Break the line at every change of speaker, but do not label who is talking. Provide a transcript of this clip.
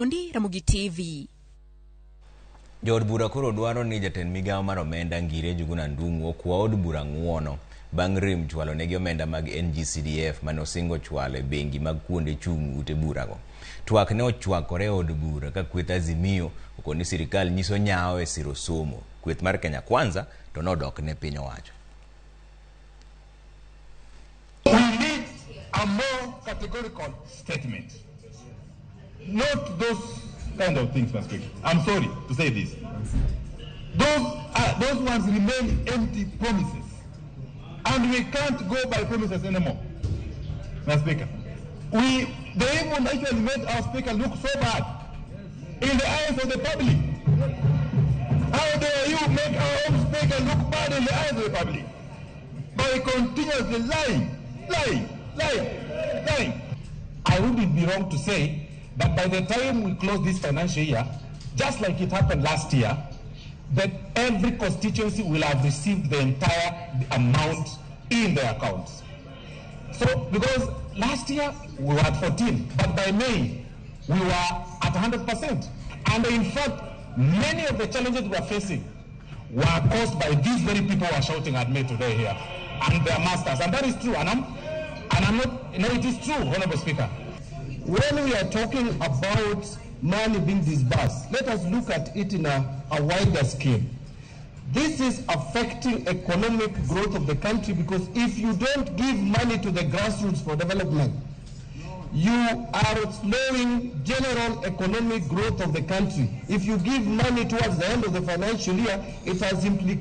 Ndi Ramogi TV.
Jood bura koro dwaro ni jatend migao mar omenda Ngire Juguna Ndung'u okwa od bura ng'uono bang' rem chwalo negi omenda mag NGCDF manosingo chwalo e bengi mag kuonde chung' ute burago. Twak ne ochwakore od bura ka kweth Azimio okoni sirikal nyiso nyao e siro somo. Kweth mar Kenya Kwanza to nodok ne piny owacho.
We need a more categorical statement. Not those kind of things, Mr. Speaker. I'm sorry to say this. Those ones remain empty promises. And we can't go by promises anymore, Mr. Speaker. They even actually made our speaker look so bad in the eyes of the public. How dare you make our own speaker look bad in the eyes of the public? By continuously lying. I wouldn't be wrong to say that by the time we close this financial year, just like it happened last year, that every constituency will have received the entire amount in their accounts. So, because last year we were at 14, but by May we were at 100%. And in fact, many of the challenges we are facing were caused by these very people who are shouting at me today here, and their masters. And that is true. And I'm not, no, it is true, Honorable Speaker.
When we are talking about money being disbursed, let us look at it in a wider scale. This is affecting economic growth of the country, because if you don't give money to the grassroots for development, you are slowing general economic growth of the country. If you give money towards the end of the financial year, it has implications.